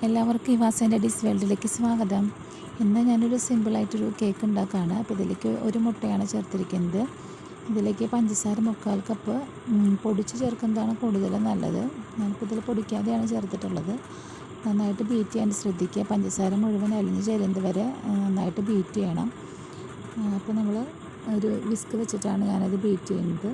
എല്ലാവർക്കും ഇവാസേൻ്റെ ഡിസ് വേൾഡിലേക്ക് സ്വാഗതം. ഇന്ന് ഞാനൊരു സിമ്പിളായിട്ടൊരു കേക്ക് ഉണ്ടാക്കുകയാണ്. അപ്പോൾ ഇതിലേക്ക് ഒരു മുട്ടയാണ് ചേർത്തിരിക്കുന്നത്. ഇതിലേക്ക് പഞ്ചസാര 3/4 കപ്പ് പൊടിച്ച് ചേർക്കുന്നതാണ് കൂടുതൽ നല്ലത്. ഞാനിപ്പോൾ ഇതിൽ പൊടിക്കാതെയാണ് ചേർത്തിട്ടുള്ളത്. നന്നായിട്ട് ബീറ്റ് ചെയ്യാൻ ശ്രദ്ധിക്കുക. പഞ്ചസാര മുഴുവൻ അലിഞ്ഞ് ചേരുന്നത് വരെ നന്നായിട്ട് ബീറ്റ് ചെയ്യണം. അപ്പോൾ നമ്മൾ ഒരു വിസ്ക് വെച്ചിട്ടാണ് ഞാനത് ബീറ്റ് ചെയ്യുന്നത്.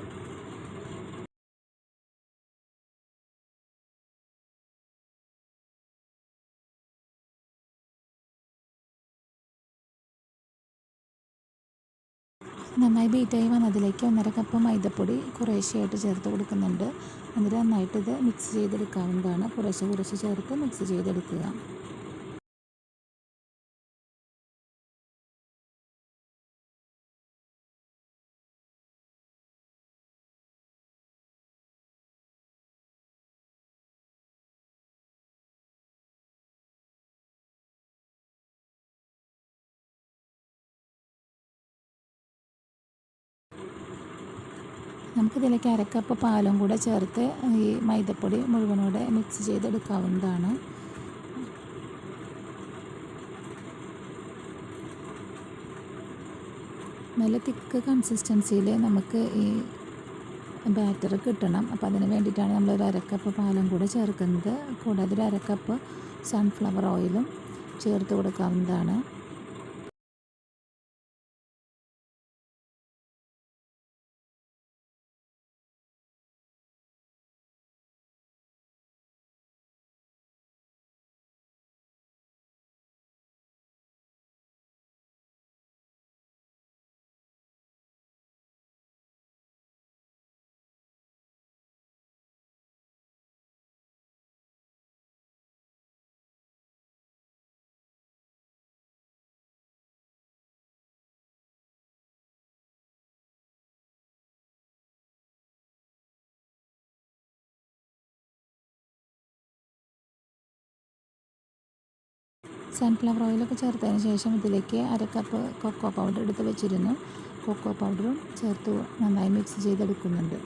നന്നായി ബീറ്റായി വന്നതിലേക്ക് 1.5 കപ്പ് മൈദപ്പൊടി കുറേശ്ശെയായിട്ട് ചേർത്ത് കൊടുക്കുന്നുണ്ട്. എന്നിട്ട് നന്നായിട്ട് ഇത് മിക്സ് ചെയ്തെടുക്കാവുന്നതാണ്. കുറേശ്ശെ ചേർത്ത് മിക്സ് ചെയ്തെടുക്കുക. നമുക്കിതിലേക്ക് 1/2 കപ്പ് പാലും കൂടെ ചേർത്ത് ഈ മൈദപ്പൊടി മുഴുവനോടെ മിക്സ് ചെയ്തെടുക്കാവുന്നതാണ്. നല്ല തിക്ക് കൺസിസ്റ്റൻസിയിൽ നമുക്ക് ഈ ബാറ്റർ കിട്ടണം. അപ്പോൾ അതിന് വേണ്ടിയിട്ടാണ് നമ്മളൊരു 1/2 കപ്പ് പാലും കൂടെ ചേർക്കുന്നത്. കൂടാതെ ഒരു 1/2 കപ്പ് സൺഫ്ലവർ ഓയിലും ചേർത്ത് കൊടുക്കാവുന്നതാണ്. സൺഫ്ലവർ ഓയിലൊക്കെ ചേർത്തതിന് ശേഷം ഇതിലേക്ക് 1/2 കപ്പ് കൊക്കോ പൗഡർ എടുത്ത് വെച്ചിരുന്നു. കൊക്കോ പൗഡറും ചേർത്ത് നന്നായി മിക്സ് ചെയ്തെടുക്കുന്നുണ്ട്.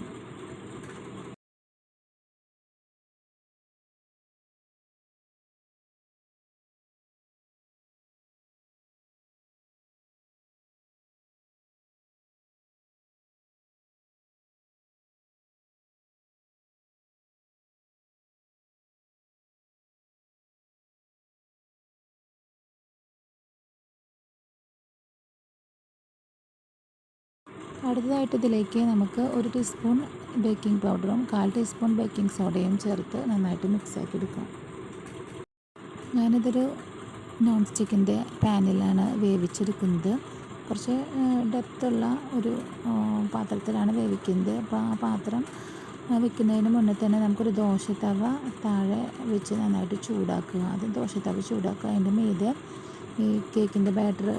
അടുത്തതായിട്ട് ഇതിലേക്ക് നമുക്ക് 1 ടീസ്പൂൺ ബേക്കിംഗ് പൗഡറും 1/4 ടീസ്പൂൺ ബേക്കിംഗ് സോഡയും ചേർത്ത് നന്നായിട്ട് മിക്സാക്കി എടുക്കാം. ഞാനിതൊരു നോൺ സ്റ്റിക്കിൻ്റെ പാനിലാണ് വേവിച്ചെടുക്കുന്നത്. കുറച്ച് ഡെപ്തുള്ള ഒരു പാത്രത്തിലാണ് വേവിക്കുന്നത്. അപ്പോൾ ആ പാത്രം വെക്കുന്നതിന് മുന്നേ തന്നെ നമുക്കൊരു ദോശത്തവ താഴെ വെച്ച് നന്നായിട്ട് ചൂടാക്കുക. അത് ദോശത്തവ ചൂടാക്കുക. അതിൻ്റെ മീതെ ഈ കേക്കിൻ്റെ ബാറ്റർ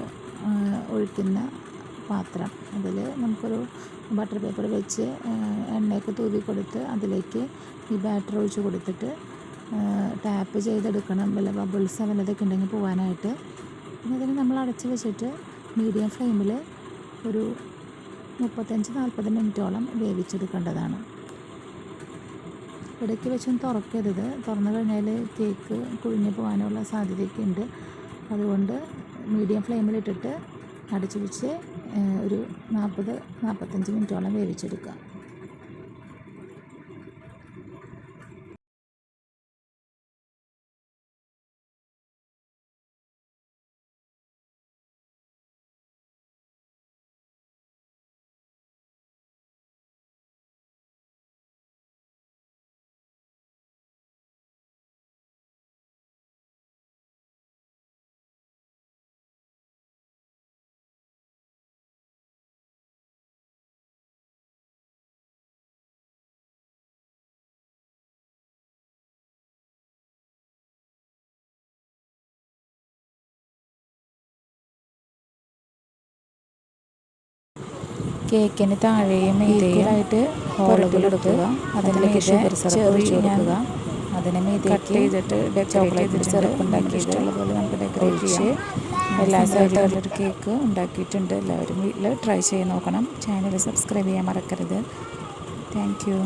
ഒഴിക്കുന്ന പാത്രം, അതിൽ നമുക്കൊരു ബട്ടർ പേപ്പർ വെച്ച് എണ്ണയൊക്കെ തൂവി കൊടുത്ത് അതിലേക്ക് ഈ ബാറ്റർ ഒഴിച്ച് കൊടുത്തിട്ട് ടാപ്പ് ചെയ്തെടുക്കണം. വല്ല ബബിൾസ് വല്ലതൊക്കെ ഉണ്ടെങ്കിൽ പോകാനായിട്ട്. പിന്നെ അതിന് നമ്മൾ അടച്ച് വെച്ചിട്ട് മീഡിയം ഫ്ലെയിമിൽ ഒരു 35-40 മിനിറ്റോളം വേവിച്ചെടുക്കേണ്ടതാണ്. ഇടയ്ക്ക് വെച്ചൊന്നും തുറക്കരുത്. തുറന്നു കഴിഞ്ഞാൽ കേക്ക് കുഴിഞ്ഞു പോകാനുള്ള സാധ്യതയൊക്കെ ഉണ്ട്. അതുകൊണ്ട് മീഡിയം ഫ്ലെയിമിലിട്ടിട്ട് അടച്ചു വെച്ച് ഒരു 40-45 മിനിറ്റോളം വേവിച്ചെടുക്കുക. കേക്കിന് താഴെയും മീതെയായിട്ട് ഹോളുകൾ എടുക്കുക. അതിലേക്ക് ഷുഗർ സിറപ്പ് ഒഴിച്ച് കൊടുക്കുക. അതിന് മീതേക്ക് ചോക്ലേറ്റ് സിറപ്പ് ഉണ്ടാക്കിയിട്ട് അതുപോലെ നമുക്ക് ഡെക്കറേറ്റ് ചെയ്യാം. എല്ലാ സൈഡിലും കേക്ക് ഉണ്ടാക്കിയിട്ടുണ്ട്. എല്ലാവരും വീട്ടിൽ ട്രൈ ചെയ്ത് നോക്കണം. ചാനൽ സബ്സ്ക്രൈബ് ചെയ്യാൻ മറക്കരുത്. Thank you.